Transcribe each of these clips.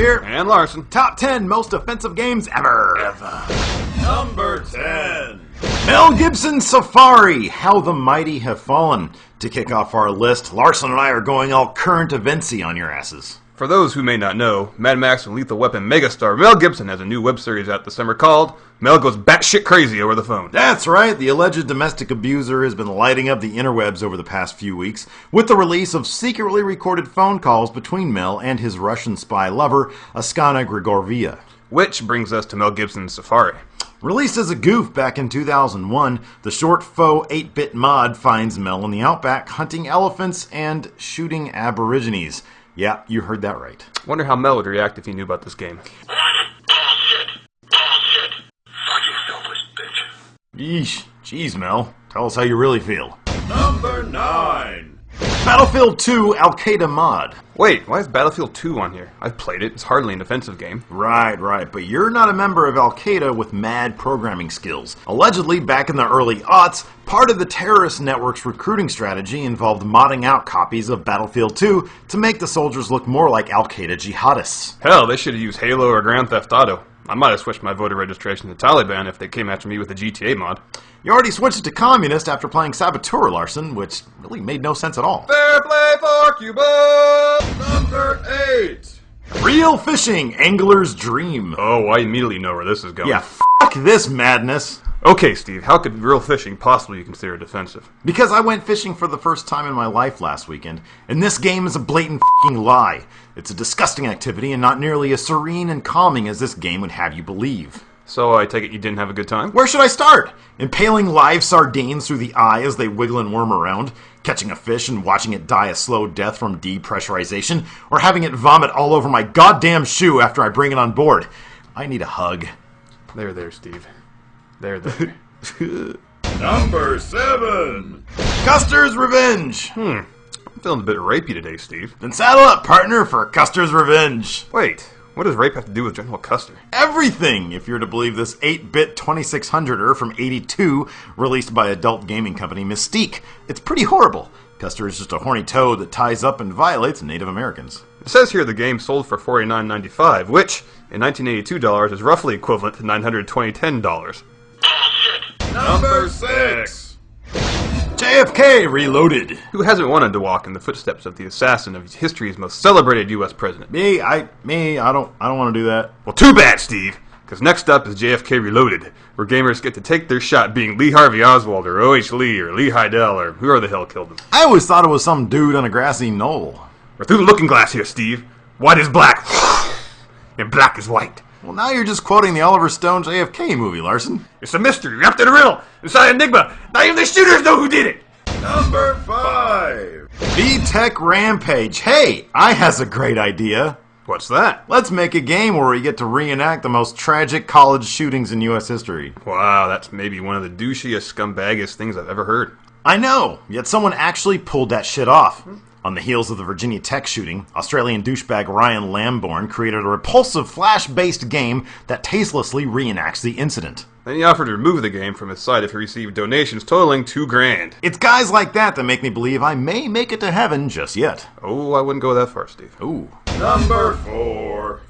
here. And Larson. Top 10 most offensive games ever. Number 10. Mel Gibson's Safari, How the Mighty Have Fallen. To kick off our list, Larson and I are going all current eventsy on your asses. For those who may not know, Mad Max and Lethal Weapon megastar Mel Gibson has a new web series out this summer called Mel Goes Batshit Crazy Over the Phone. That's right, the alleged domestic abuser has been lighting up the interwebs over the past few weeks with the release of secretly recorded phone calls between Mel and his Russian spy lover, Askana Grigorieva. Which brings us to Mel Gibson's Safari. Released as a goof back in 2001, the short faux 8-bit mod finds Mel in the outback hunting elephants and shooting aborigines. Yeah, you heard that right. Wonder how Mel would react if he knew about this game. Yeesh. Jeez, Mel. Tell us how you really feel. Number 9. Battlefield 2 Al-Qaeda mod. Wait, why is Battlefield 2 on here? I've played it. It's hardly an offensive game. Right, but you're not a member of Al-Qaeda with mad programming skills. Allegedly, back in the early aughts, part of the terrorist network's recruiting strategy involved modding out copies of Battlefield 2 to make the soldiers look more like Al-Qaeda jihadists. Hell, they should have used Halo or Grand Theft Auto. I might have switched my voter registration to Taliban if they came after me with a GTA mod. You already switched it to Communist after playing Saboteur, Larson, which really made no sense at all. Fair play for Cuba! Number 8. Real fishing, angler's dream. Oh, I immediately know where this is going. Yeah, fuck this madness. Okay, Steve, how could real fishing possibly be considered offensive? Because I went fishing for the first time in my life last weekend, and this game is a blatant f***ing lie. It's a disgusting activity and not nearly as serene and calming as this game would have you believe. So I take it you didn't have a good time? Where should I start? Impaling live sardines through the eye as they wiggle and worm around? Catching a fish and watching it die a slow death from depressurization? Or having it vomit all over my goddamn shoe after I bring it on board? I need a hug. There, Steve. There. Number 7. Custer's Revenge. I'm feeling a bit rapey today, Steve. Then saddle up, partner, for Custer's Revenge. Wait, what does rape have to do with General Custer? Everything, if you're to believe this 8-bit 2600er from '82, released by adult gaming company Mystique. It's pretty horrible. Custer is just a horny toad that ties up and violates Native Americans. It says here the game sold for $49.95, which, in 1982 dollars, is roughly equivalent to $920. Number 6. JFK Reloaded. Who hasn't wanted to walk in the footsteps of the assassin of history's most celebrated U.S. president? I don't want to do that. Well, too bad, Steve, because next up is JFK Reloaded, where gamers get to take their shot being Lee Harvey Oswald or O.H. Lee or Lee Heidel or whoever the hell killed him. I always thought it was some dude on a grassy knoll. We're through the looking glass here, Steve. White is black, and black is white. Well, now you're just quoting the Oliver Stone JFK movie, Larson. It's a mystery, wrapped in a riddle, inside enigma. Not even the shooters know who did it. Number 5. V-Tech Rampage. Hey, I has a great idea. What's that? Let's make a game where we get to reenact the most tragic college shootings in U.S. history. Wow, that's maybe one of the douchiest, scumbaggiest things I've ever heard. I know, yet someone actually pulled that shit off. On the heels of the Virginia Tech shooting, Australian douchebag Ryan Lambourne created a repulsive Flash-based game that tastelessly reenacts the incident. Then he offered to remove the game from his site if he received donations totaling $2,000. It's guys like that that make me believe I may make it to heaven just yet. Oh, I wouldn't go that far, Steve. Ooh. Number 4.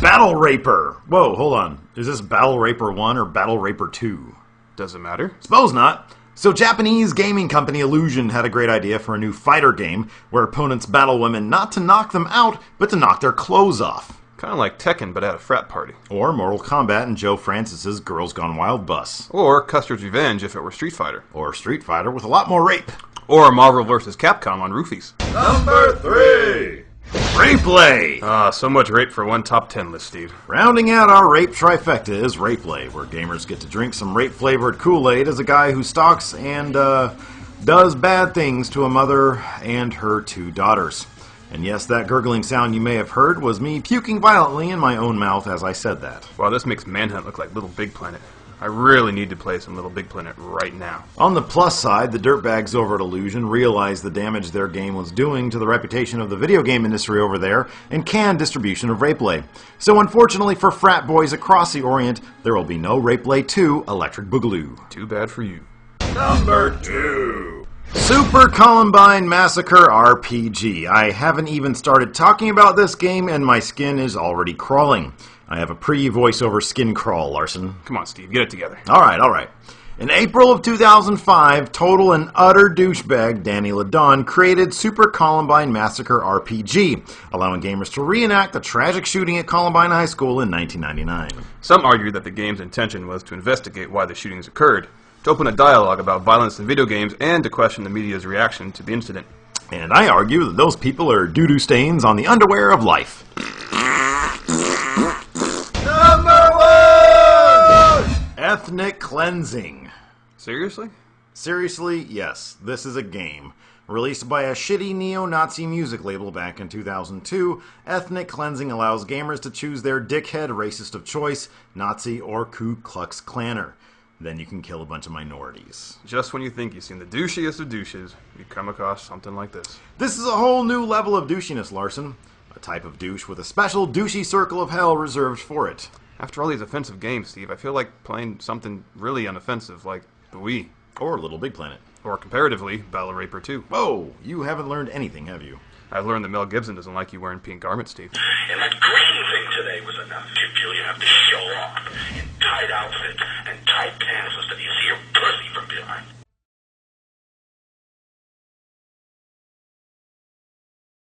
Battle Raper. Whoa, hold on. Is this Battle Raper 1 or Battle Raper 2? Does it matter? Suppose not. So Japanese gaming company Illusion had a great idea for a new fighter game where opponents battle women not to knock them out, but to knock their clothes off. Kind of like Tekken, but at a frat party. Or Mortal Kombat and Joe Francis's Girls Gone Wild bus. Or Custer's Revenge if it were Street Fighter. Or Street Fighter with a lot more rape. Or Marvel vs. Capcom on roofies. Number 3. Rapeplay! So much rape for one top 10 list, Steve. Rounding out our rape trifecta is Rapeplay, where gamers get to drink some rape-flavored Kool-Aid as a guy who stalks and does bad things to a mother and her 2 daughters. And yes, that gurgling sound you may have heard was me puking violently in my own mouth as I said that. Wow, this makes Manhunt look like Little Big Planet. I really need to play some Little Big Planet right now. On the plus side, the dirtbags over at Illusion realized the damage their game was doing to the reputation of the video game industry over there and canned distribution of Rapeplay. So unfortunately for frat boys across the Orient, there will be no Rapeplay 2 Electric Boogaloo. Too bad for you. Number 2. Super Columbine Massacre RPG. I haven't even started talking about this game and my skin is already crawling. I have a pre-voiceover skin crawl, Larson. Come on, Steve, get it together. Alright. In April of 2005, total and utter douchebag Danny Ladon created Super Columbine Massacre RPG, allowing gamers to reenact the tragic shooting at Columbine High School in 1999. Some argue that the game's intention was to investigate why the shootings occurred, to open a dialogue about violence in video games, and to question the media's reaction to the incident. And I argue that those people are doo-doo stains on the underwear of life. Number 1! Ethnic cleansing. Seriously? Seriously, yes. This is a game. Released by a shitty neo-Nazi music label back in 2002, Ethnic Cleansing allows gamers to choose their dickhead racist of choice, Nazi or Ku Klux Klanner. Then you can kill a bunch of minorities. Just when you think you've seen the douchiest of douches, you come across something like this. This is a whole new level of douchiness, Larson. A type of douche with a special douchey circle of hell reserved for it. After all these offensive games, Steve, I feel like playing something really unoffensive like the Wii. Or Little Big Planet. Or comparatively, Battle Raper 2. Whoa, you haven't learned anything, have you? I've learned that Mel Gibson doesn't like you wearing pink garments, Steve. And that green thing today was enough. You feel you have to show off.